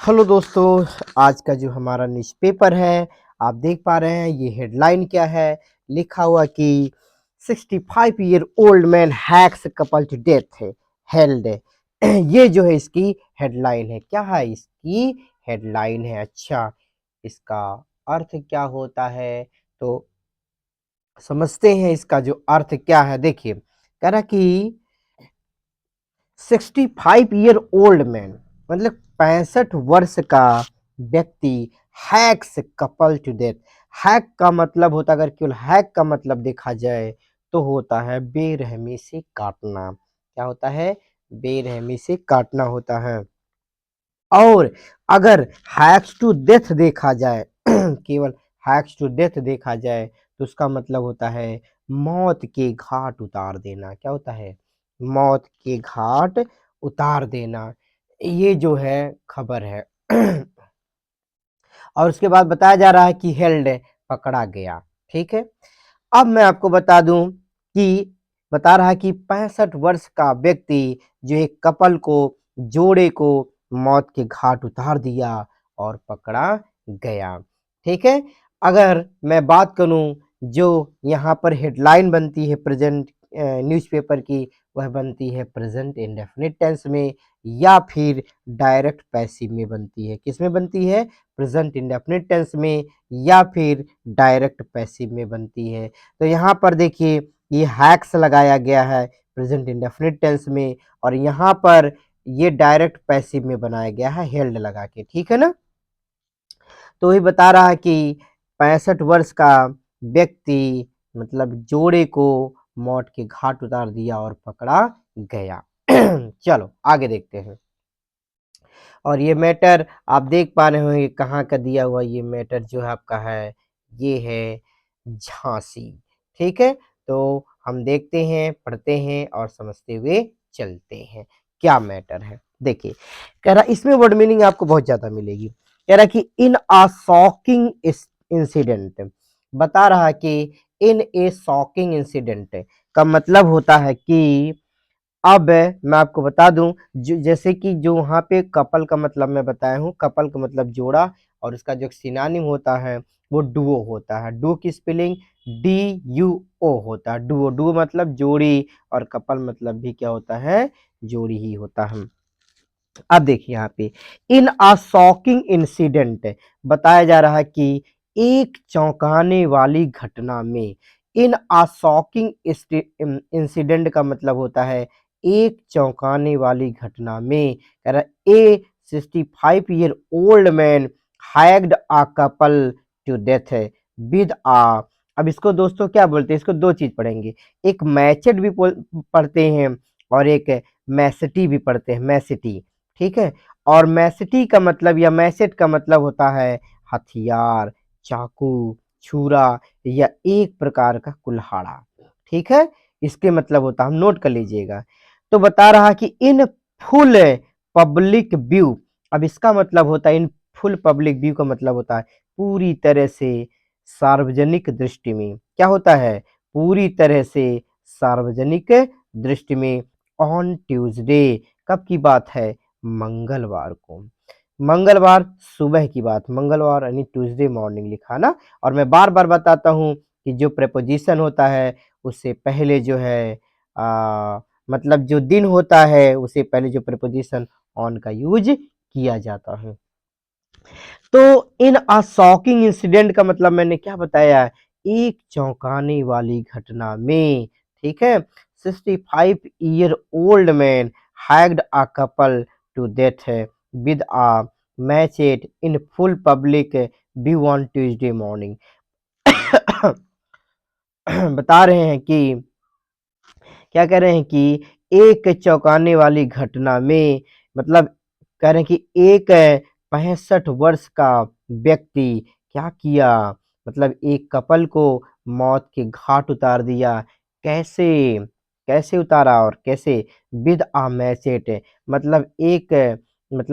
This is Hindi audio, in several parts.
हेलो दोस्तों, आज का जो हमारा न्यूज़पेपर है, आप देख पा रहे हैं ये हेडलाइन क्या है। लिखा हुआ कि 65 year old man hacks couple to death है हेल्ड। ये जो है इसकी हेडलाइन है। क्या है इसकी हेडलाइन है? अच्छा, इसका अर्थ क्या होता है तो समझते हैं इसका जो अर्थ क्या है। देखिए, कह रहा कि 65 ईयर ओल्ड मैन मतलब 65 वर्ष का व्यक्ति hacks couple to death. Hack का मतलब होता है, अगर केवल हैक का मतलब देखा जाए तो होता है बेरहमी से काटना। क्या होता है? बेरहमी से काटना होता है। और अगर हैक्स टू डेथ देखा जाए केवल हैक्स टू डेथ देखा जाए तो उसका मतलब होता है मौत के घाट उतार देना। क्या होता है? मौत के घाट उतार देना। ये जो है खबर है। और उसके बाद बताया जा रहा है कि हेल्ड पकड़ा गया। ठीक है, अब मैं आपको बता दूं कि बता रहा है कि 65 वर्ष का व्यक्ति जो एक कपल को जोड़े को मौत के घाट उतार दिया और पकड़ा गया। ठीक है, अगर मैं बात करूं जो यहाँ पर हेडलाइन बनती है प्रेजेंट न्यूज़पेपर की, वह बनती है प्रेजेंट इंडेफिनिट टेंस में या फिर डायरेक्ट पैसिव में बनती है। किस में बनती है? प्रेजेंट इंडेफिनिट टेंस में या फिर डायरेक्ट पैसिव में बनती है। तो यहाँ पर देखिए ये हैक्स लगाया गया है प्रेजेंट इंडेफिनिट टेंस में, और यहाँ पर ये डायरेक्ट पैसिव में बनाया गया है हेल्ड लगा के। ठीक है ना? तो ये बता रहा है कि 65 वर्ष का व्यक्ति मतलब जोड़े को मौत के घाट उतार दिया और पकड़ा गया। चलो आगे देखते हैं। और ये मैटर आप देख पा रहे होंगे कहाँ का दिया हुआ। ये मैटर जो है आपका है, ये है झांसी। ठीक है, तो हम देखते हैं, पढ़ते हैं और समझते हुए चलते हैं क्या मैटर है। देखिए, कह रहा इसमें वर्ड मीनिंग आपको बहुत ज्यादा मिलेगी। कह रहा कि इन अ शॉकिंग इंसिडेंट, बता रहा कि इन ए शॉकिंग इंसिडेंट का मतलब होता है कि अब मैं आपको बता दूं जैसे कि जो वहाँ पे कपल का मतलब मैं बताया हूँ, कपल का मतलब जोड़ा, और उसका जो सिनोनिम होता है वो डुओ होता है। डुओ की स्पेलिंग DUO होता है। डुओ, डुओ मतलब जोड़ी, और कपल मतलब भी क्या होता है? जोड़ी ही होता है। अब देखिए यहाँ पे इन अ शॉकिंग इंसिडेंट बताया जा रहा है कि एक चौंकाने वाली घटना में। इन अ शॉकिंग इंसिडेंट का मतलब होता है एक चौंकाने वाली घटना में। कह रहा a 65 year old man hacked a couple to death with a. अब इसको दोस्तों क्या बोलते हैं? इसको दो चीज पढ़ेंगे, एक मैचेड भी पढ़ते हैं और एक मैसिटी भी पढ़ते हैं। मैसिटी, ठीक है। और मैसिटी का मतलब या मैसेट का मतलब होता है हथियार, चाकू, छुरा या एक प्रकार का कुल्हाड़ा। ठीक है, इसके मतलब होता है, हम नोट कर लीजिएगा। तो बता रहा कि इन फुल पब्लिक व्यू। अब इसका मतलब होता है इन फुल पब्लिक व्यू का मतलब होता है पूरी तरह से सार्वजनिक दृष्टि में। क्या होता है? पूरी तरह से सार्वजनिक दृष्टि में। ऑन ट्यूसडे, कब की बात है? मंगलवार को। मंगलवार सुबह की बात, मंगलवार यानी ट्यूसडे मॉर्निंग लिखा ना। और मैं बार बार बताता हूँ कि जो प्रेपोजिशन होता है उससे पहले जो है मतलब जो दिन होता है उससे पहले जो प्रेपोजिशन ऑन का यूज किया जाता है। तो इन अ शॉकिंग इंसिडेंट का मतलब मैंने क्या बताया? एक चौंकाने वाली घटना में। ठीक है, 65 year old man hacked a couple to death with a machete in full public view on Tuesday morning. बता रहे हैं कि क्या कह रहे हैं कि एक चौंकाने वाली घटना में, मतलब कह रहे हैं कि एक 65 वर्ष का व्यक्ति क्या किया? मतलब एक कपल को मौत के घाट उतार दिया। कैसे? कैसे उतारा और कैसे? विद आ मैचेट, मतलब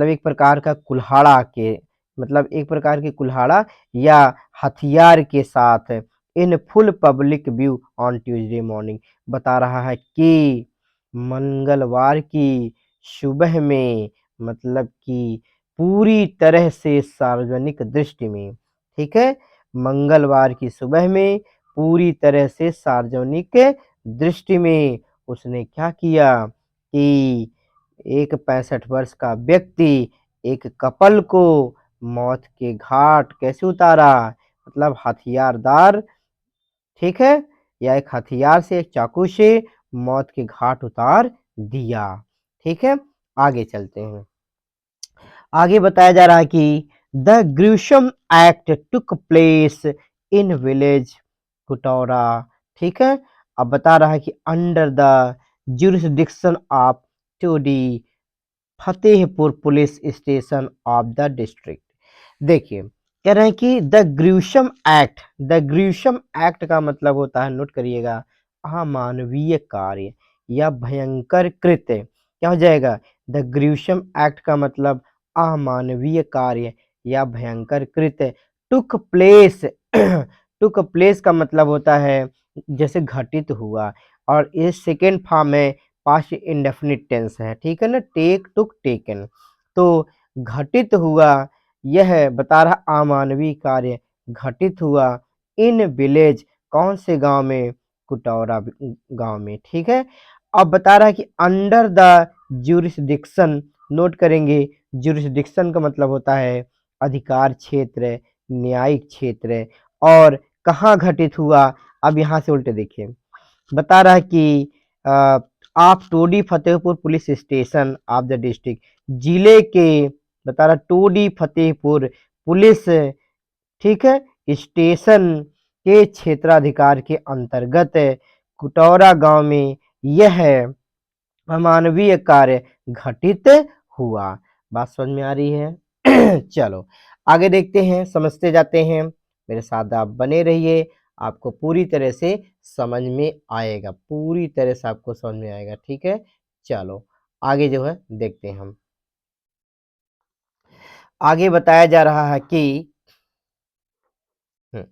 एक प्रकार का कुल्हाड़ा के, मतलब एक प्रकार के कुल्हाड़ा या हथियार के साथ। इन full public view on Tuesday morning, बता रहा है कि मंगलवार की सुबह में, मतलब कि पूरी तरह से सार्वजनिक दृष्टि में, ठीक है? मंगलवार की सुबह में पूरी तरह से सार्वजनिक दृष्टि में उसने क्या किया कि एक 65 वर्ष का व्यक्ति एक कपल को मौत के घाट कैसे उतारा? मतलब हथियारदार, ठीक है? या एक हथियार से, एक चाकू से मौत के घाट उतार दिया, ठीक है? आगे चलते हैं। आगे बताया जा रहा है कि the gruesome act took place in village Kutaura, ठीक है? अब बता रहा है कि under the jurisdiction of Todi Fatehpur police station of the district. देखिए, कह रहे हैं कि द ग्रूसम एक्ट का मतलब होता है, नोट करिएगा, अमानवीय कार्य या भयंकर कृत्य। क्या हो जाएगा? द ग्रूसम एक्ट का मतलब अमानवीय कार्य या भयंकर कृत्य। टुक प्लेस टुक प्लेस का मतलब होता है जैसे घटित हुआ, और ये सेकेंड फॉर्म में पास्ट इंडेफिनिट टेंस है, ठीक है ना? टेक, टुक, टेकन। तो घटित हुआ, यह बता रहा अमानवीय कार्य घटित हुआ इन विलेज, कौन से गांव में? कुटौरा गांव में, ठीक है? अब बता रहा है कि अंडर द ज्यूरिसडिक्शन, नोट करेंगे, ज्यूरिसडिक्शन का मतलब होता है अधिकार क्षेत्र, न्यायिक क्षेत्र, और कहाँ घटित हुआ? अब यहाँ से उल्टे देखिए, बता रहा है कि आप Todi Fatehpur police station of the district, जिले के, बता रहा टोडी फतेहपुर पुलिस, ठीक है, स्टेशन के क्षेत्राधिकार के अंतर्गत कुटौरा गांव में यह अमानवीय कार्य घटित हुआ। बात समझ में आ रही है? चलो आगे देखते हैं, समझते जाते हैं, मेरे साथ आप बने रहिए, आपको पूरी तरह से समझ में आएगा, पूरी तरह से आपको समझ में आएगा, ठीक है? चलो आगे जो है देखते हैं हम। आगे बताया जा रहा है कि हम्म,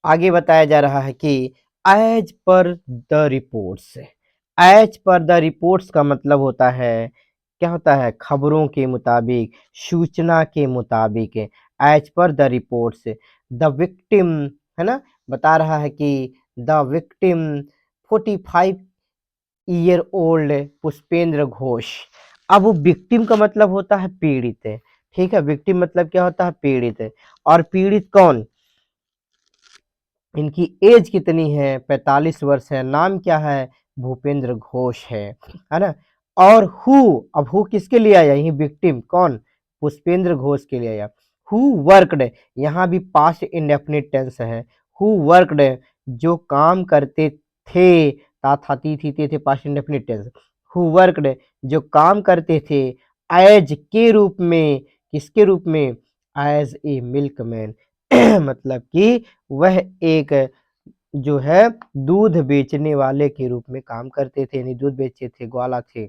आगे बताया जा रहा है कि as per the reports, as per the reports का मतलब होता है, क्या होता है? खबरों के मुताबिक, सूचना के मुताबिक, as per the reports the victim, है ना? बता रहा है कि the victim 45 year old Pushpendra Ghosh. अब वो विक्टिम का मतलब होता है पीड़ित है, ठीक है? विक्टिम मतलब क्या होता है? पीड़ित है। और पीड़ित कौन? इनकी एज कितनी है? 45 वर्ष है। नाम क्या है? भूपेंद्र घोष है ना? और हु, अब हु किसके लिए आया? यही विक्टिम कौन? पुष्पेंद्र घोष के लिए आया। हु वर्कड, यहाँ भी पास्ट इंडेफिनिट टेंस है। हु वर्कड, जो काम करते थे, ता था ती थी ते थे, past indefinite tense. Who worked, जो काम करते थे, एज के रूप में, किसके रूप में? एज ए मिल्कमैन मतलब कि वह एक जो है दूध बेचने वाले के रूप में काम करते थे, यानी दूध बेचते थे, ग्वाला थे,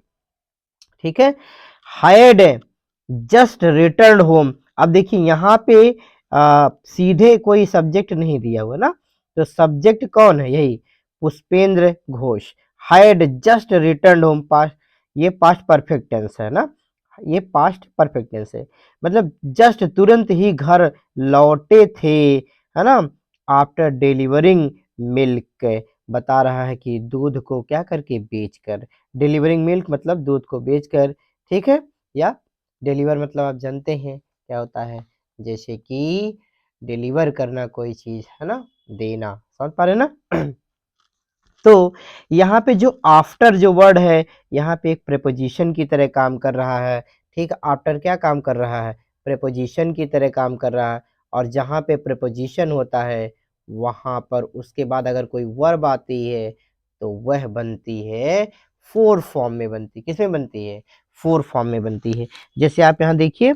ठीक है? Hired just return home. अब देखिए यहाँ पे सीधे कोई सब्जेक्ट नहीं दिया हुआ ना, तो सब्जेक्ट कौन है? यही Pushpendra Ghosh. Hired just return home, past, ये पास्ट परफेक्ट टेंस है ना, ये पास्ट परफेक्ट टेंस है, मतलब जस्ट तुरंत ही घर लौटे थे, है ना? आफ्टर डिलीवरिंग मिल्क, बता रहा है कि दूध को क्या करके? बेचकर। डिलीवरिंग मिल्क मतलब दूध को बेचकर, ठीक है? या डिलीवर मतलब आप जानते हैं क्या होता है, जैसे कि डिलीवर करना कोई चीज, है ना? देना, समझ पा रहे ना? तो यहाँ पे जो आफ्टर जो वर्ड है, यहाँ पे एक प्रेपोजिशन की तरह काम कर रहा है, ठीक है? आफ्टर क्या काम कर रहा है? प्रेपोजिशन की तरह काम कर रहा है। और जहाँ पे प्रेपोजिशन होता है, वहाँ पर उसके बाद अगर कोई वर्ब आती है, तो वह बनती है फोर फॉर्म में बनती है। किस में बनती है? फोर फॉर्म में बनती है। जैसे आप यहाँ देखिए,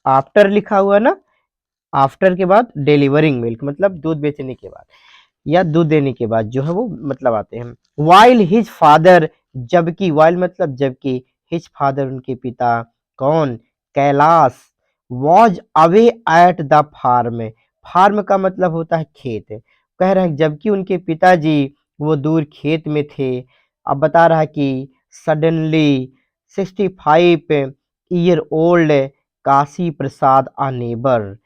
आफ्टर लिखा हुआ ना, आफ्टर के बाद डिलीवरिंग मिल्क मतलब दूध बेचने के बाद, या दूध देने के बाद जो है वो मतलब आते हैं। वाइल हिज फादर, जबकि, वाइल मतलब जबकि, हिज फादर उनके पिता, कौन? Kailash, was away at the farm, farm का मतलब होता है खेत, कह रहे हैं जबकि उनके पिताजी वो दूर खेत में थे। अब बता रहा है कि suddenly 65 year old Kashi Prasad a neighbor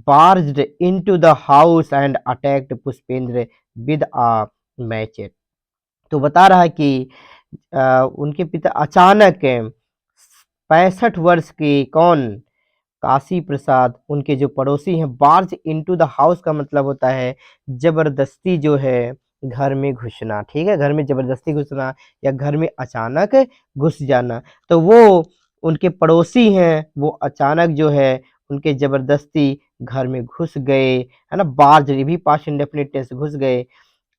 barged into the house and attacked Pushpendra with a machete। तो बता रहा है कि उनके पिता अचानक 65 वर्ष के कौन काशी प्रसाद उनके जो पड़ोसी हैं, बार्ज इनटू द हाउस का मतलब होता है जबरदस्ती जो है घर में घुसना, ठीक है, घर में जबरदस्ती घुसना या घर में अचानक घुस जाना। तो वो उनके पड़ोसी हैं, वो अचानक जो है उनके जबरदस्ती घर में घुस गए, है ना, बार्ज ये भी पास्ट इंडेफिनिट टेंस, घुस गए।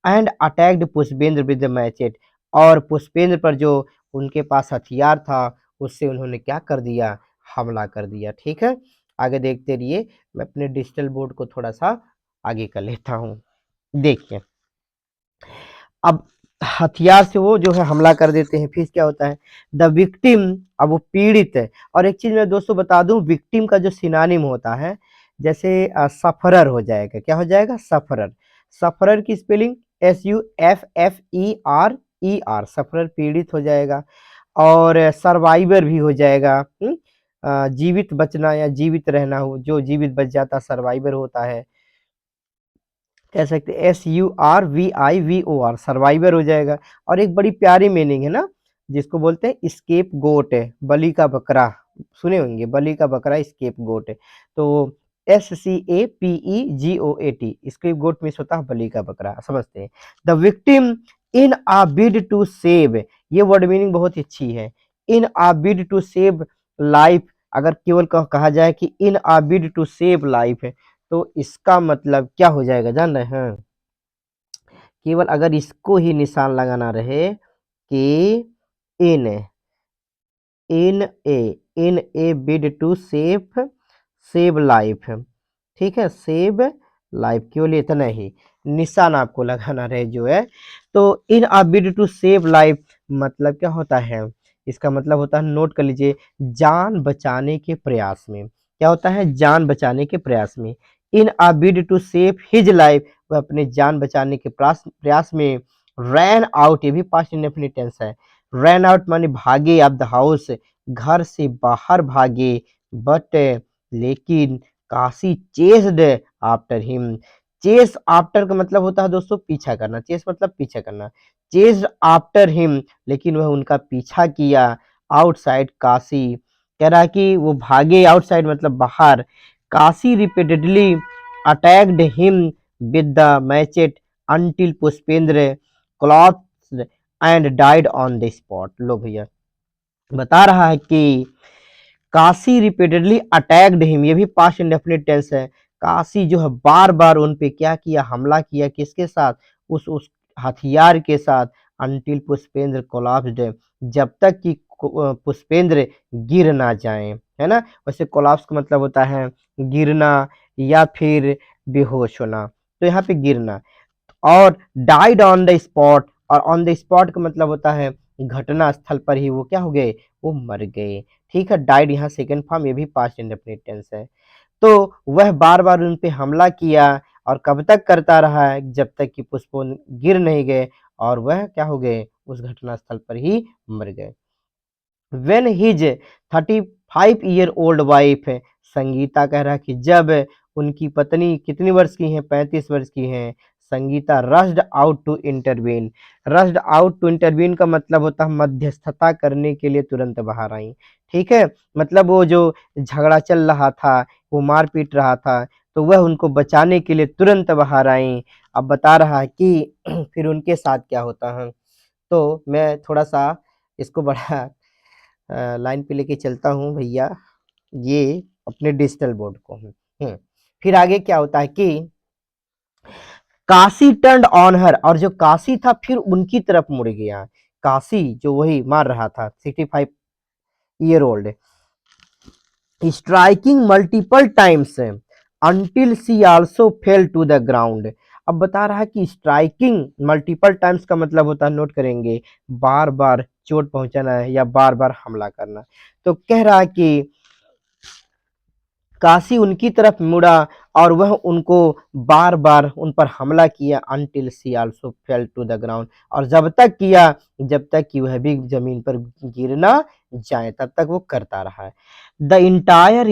And attacked Pushpendra with the machete, और पुष्पेंद्र पर जो उनके पास हथियार था उससे उन्होंने क्या कर दिया, हमला कर दिया। ठीक है, आगे देखते रहिए, मैं अपने डिजिटल बोर्ड को थोड़ा सा आगे कर लेता हूँ। देखिए, अब हथियार से वो जो है हमला कर देते हैं, फिर क्या होता है, द विक्टिम, अब वो पीड़ित है। और एक चीज मैं दोस्तों बता दूं, विक्टिम का जो सिनानिम होता है, जैसे सफरर हो जाएगा, क्या हो जाएगा, सफरर। सफरर की स्पेलिंग SUFFERER, सफरर पीड़ित हो जाएगा। और सर्वाइवर भी हो जाएगा, जीवित बचना या जीवित रहना, हो जो जीवित बच जाता सर्वाइवर होता है, कह सकते SURVIVOR, सर्वाइवर हो जाएगा। और एक बड़ी प्यारी मीनिंग है ना, जिसको बोलते हैं स्केप गोट है, बलि का बकरा, सुने होंगे, बलि का बकरा स्केप गोट है। तो SCAPEGOAT, स्केप गोट मीन्स होता है बलि का बकरा, समझते हैं। The victim in a bid to save, ये वर्ड मीनिंग बहुत ही अच्छी है, in a bid to save life. अगर केवल कहा जाए कि in a bid to save life है, तो इसका मतलब क्या हो जाएगा जान रहे हैं, केवल अगर इसको ही निशान लगाना रहे कि in in a bid to save save life, ठीक है, सेव लाइफ, केवल इतना ही निशान आपको लगाना रहे जो है। तो इन a bid to save life मतलब क्या होता है, इसका मतलब होता है, नोट कर लीजिए, जान बचाने के प्रयास में, क्या होता है, जान बचाने के प्रयास में। In a bid to save his life, वह अपने जान बचाने के प्रयास में रैन आउट, ये भी पास्ट इंडेफिनिट टेंस है, रैन आउट माने भागे, ऑफ द हाउस, घर से बाहर भागे, बट लेकिन Kashi chased after him. Chase after का मतलब होता है दोस्तों पीछा करना, चेस मतलब पीछा करना, चेस्ड आफ्टर हिम, लेकिन वह उनका पीछा किया, आउटसाइड काशी, कह रहा है कि वो भागे, आउटसाइड मतलब बाहर, Kashi repeatedly attacked him with the machete until Pushpendra collapsed and died on the spot. लो भैया, बता रहा है कि काशी रिपीटेडली अटैक्ड हिम, ये भी पास्ट इंडेफिनिट टेंस है, काशी जो है बार बार उन पे क्या किया, हमला किया, किसके साथ, उस हथियार के साथ, अंटिल पुष्पेंद्र कोलाप्स्ड, जब तक कि पुष्पेंद्र गिर ना जाए, है ना। वैसे कोलाप्स का मतलब होता है गिरना या फिर बेहोश होना, तो यहाँ पे गिरना। और डाइड ऑन द स्पॉट, और ऑन द स्पॉट का मतलब होता है घटना स्थल पर ही वो क्या हो गए, वो मर गए। ठीक है, डाइड यहाँ सेकंड फॉर्म, ये भी पास्ट इंडेफिनिट टेंस है। तो वह बार बार उन पे हमला किया, और कब तक करता रहा है, जब तक कि पुष्पों गिर नहीं गए और वह क्या हो गए, उस घटना स्थल पर ही मर गए। When his 35 year old wife, Sangeeta कह रहा है कि जब उनकी पत्नी कितनी वर्ष की हैं, 35 वर्ष की हैं, Sangeeta rushed out to intervene, rushed out to intervene का मतलब होता है मध्यस्थता करने के लिए तुरंत बाहर आई। ठीक है, मतलब वो जो झगड़ा चल रहा था, वो मार पीट रहा था, तो वह उनको बचाने के लिए तुरंत बाहर आई। अब बता रहा है कि फिर उनके साथ क्या होता है, तो मैं थोड़ा सा इसको बड़ा लाइन पे लेके चलता हूँ भैया, ये अपने डिजिटल बोर्ड को। फिर आगे क्या होता है कि काशी टर्न्ड ऑन हर, और जो काशी था फिर उनकी तरफ मुड़ गया, काशी जो वही मार रहा था 65 year old, striking multiple times until she also fell to the ground. अब बता रहा है कि स्ट्राइकिंग मल्टीपल टाइम्स का मतलब होता है, नोट करेंगे, बार बार चोट पहुंचाना है या बार बार हमला करना। तो कह रहा है कि काशी उनकी तरफ मुड़ा और वह उनको बार बार उन पर हमला किया, until she also fell to the ground, और जब तक किया जब तक कि वह भी जमीन पर गिरना जाए, तब तक वो करता रहा है। द इंटायर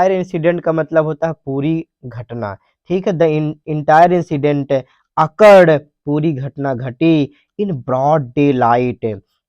इंसिडेंट का मतलब होता है पूरी घटना, ठीक है। द इंटायर इंसिडेंट अकर्ड, पूरी घटना घटी in broad daylight.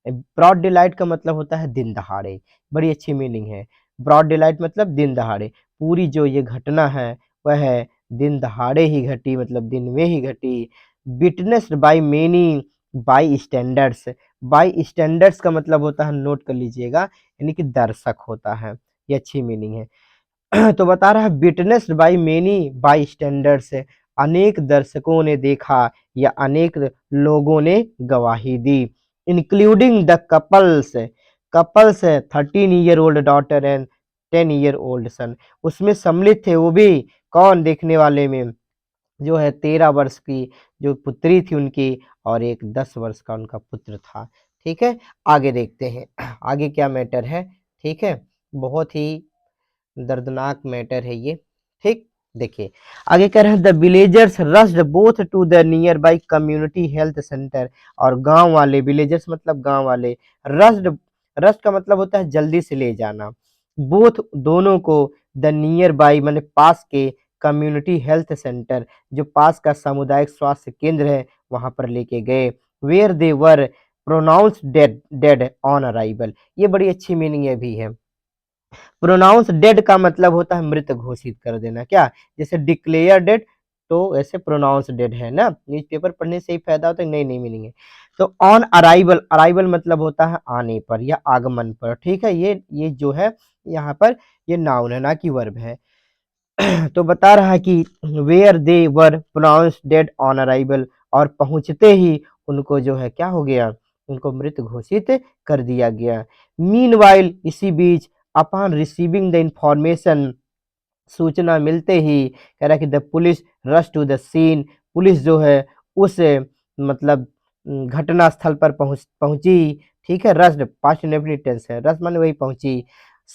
Broad daylight का मतलब होता है दिन दहाड़े, बड़ी अच्छी मीनिंग है। ब्रॉड डे लाइट मतलब दिन दहाड़े, पूरी जो ये घटना है वह दिन दहाड़े ही घटी, मतलब दिन में ही घटी। Witnessed by many by standards, by standards का मतलब होता है, नोट कर लीजिएगा, यानी कि दर्शक होता है, ये अच्छी मीनिंग है। तो बता रहा है witnessed by many bystanders, अनेक दर्शकों ने देखा या अनेक लोगों ने गवाही दी। Including the couples, couples 13 year old daughter and 10 year old son, उसमें सम्मिलित थे वो भी, कौन देखने वाले में, जो है 13 वर्ष की जो पुत्री थी उनकी, और एक 10 वर्ष का उनका पुत्र था। ठीक है, आगे देखते हैं आगे क्या मैटर है। ठीक है, बहुत ही दर्दनाक मैटर है ये। ठीक, देखिए आगे कह रहे हैं the villagers rushed both to the nearby community health centre, और गांव वाले, विलेजर्स मतलब गांव वाले, रश्ड, रश्ड का मतलब होता है जल्दी से ले जाना, बोथ दोनों को, द नियर बाई माने पास के, कम्युनिटी हेल्थ सेंटर जो पास का सामुदायिक स्वास्थ्य केंद्र है वहां पर लेके गए। Where they were pronounce dead, dead on arrival, ये बड़ी अच्छी मीनिंग ये भी है। प्रोनाउंस डेड का मतलब होता है मृत घोषित कर देना, क्या, जैसे डिक्लेयर डेड, तो ऐसे प्रोनाउंस डेड है ना, न्यूज़पेपर पढ़ने से ही फायदा होता है, नई नई मीनिंग है। तो ऑन अराइवल, अराइवल मतलब होता है आने पर या आगमन पर, ठीक है, ये जो है यहाँ पर ये नाउन है ना कि वर्ब है। तो बता रहा है कि where they were pronounce dead on arrival, और पहुंचते ही उनको जो है क्या हो गया, उनको मृत घोषित कर दिया गया। मीनवाइल, इसी बीच, अपॉन रिसीविंग द इंफॉर्मेशन, सूचना मिलते ही, कह रहा है कि the police rush to the scene, police जो है उस मतलब घटना स्थल पर पहुंची, ठीक है। रश पास्ट इंडेफिनिट टेंस है, रश माने वही पहुंची।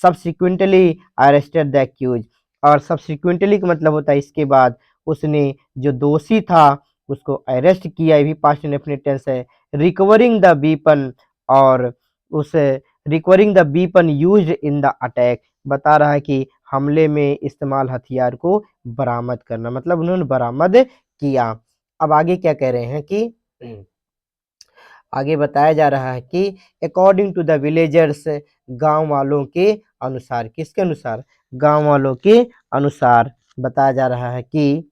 सब्सिक्वेंटली अरेस्टेड द एक्यूज, और सब्सिक्वेंटली का मतलब होता है इसके बाद, उसने जो दोषी था उसको अरेस्ट किया, ये भी पास्ट इंडेफिनिट टेंस है। रिकवरिंग द वीपन, और उस recovering the weapon used in the attack, बता रहा है कि हमले में इस्तेमाल हथियार को बरामद करना, मतलब उन्होंने बरामद किया। अब आगे क्या कह रहे हैं कि आगे बताया जा रहा है कि अकॉर्डिंग टू द विलेजर्स, गांव वालों के अनुसार, किसके अनुसार, गांव वालों के अनुसार बताया जा रहा है कि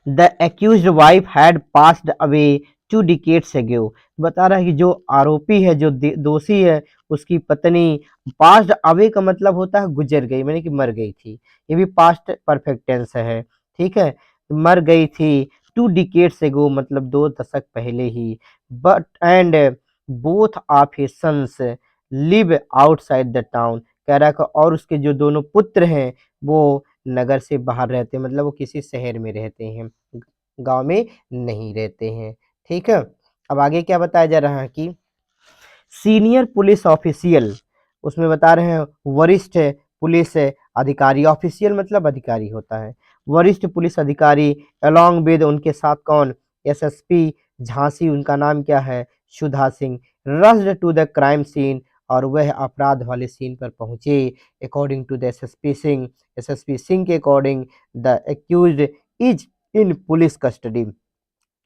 the accused wife had passed away 2 decades ago, बता रहा है कि जो आरोपी है, जो दोषी है, उसकी पत्नी, पास्ड अवे का मतलब होता है गुजर गई, माने कि मर गई थी, ये भी पास्ट परफेक्ट टेंस है, ठीक है, मर गई थी 2 decades ago मतलब 2 दशक पहले ही। But and both of his sons live outside the town, कह रहा है कि और उसके जो दोनों पुत्र हैं वो नगर से बाहर रहते हैं, मतलब वो किसी शहर में रहते हैं, गांव में नहीं रहते हैं। ठीक है, अब आगे क्या बताया जा रहा है कि सीनियर पुलिस ऑफिशियल, उसमें बता रहे हैं वरिष्ठ पुलिस अधिकारी, ऑफिशियल मतलब अधिकारी होता है, वरिष्ठ पुलिस अधिकारी, अलोंग विद, उनके साथ कौन, एसएसपी झांसी, उनका नाम क्या है, Sudha Singh, rushed to the crime scene, और वह अपराध वाले सीन पर पहुंचे। According to the SSP Singh के according, the accused is in police custody,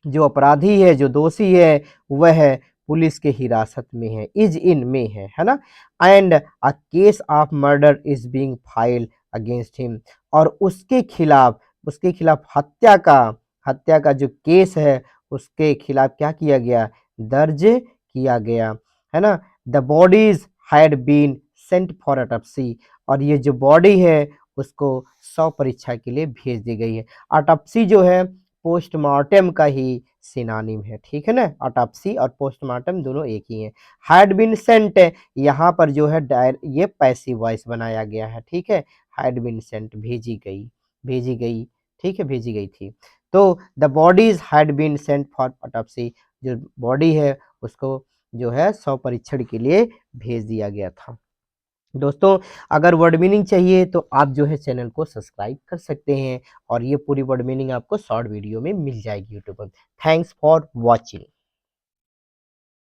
जो अपराधी है, जो दोषी है, वह पुलिस के हिरासत में है, इज इन में है ना। And a case of murder is being file against him, और उसके खिलाफ हत्या का जो केस है उसके खिलाफ क्या किया गया, दर्ज किया गया, है ना। The bodies had been sent for autopsy, और ये जो बॉडी है उसको शव परीक्षा के लिए भेज दी गई है। ऑटोप्सी जो है पोस्टमार्टम का ही सिनोनिम है, ठीक है ना, ऑटोप्सी और पोस्टमार्टम दोनों एक ही हैं। हैड बीन सेंट, यहाँ पर जो है ये पैसिव वॉइस बनाया गया है, ठीक है, हैड बीन सेंट, भेजी गई, ठीक है, भेजी गई थी। तो the bodies had been sent for autopsy, जो बॉडी है उसको जो है शव परीक्षण के लिए भेज दिया गया था। दोस्तों, अगर वर्ड मीनिंग चाहिए तो आप जो है चैनल को सब्सक्राइब कर सकते हैं, और ये पूरी वर्ड मीनिंग आपको शॉर्ट वीडियो में मिल जाएगी यूट्यूब पर। Thanks for watching.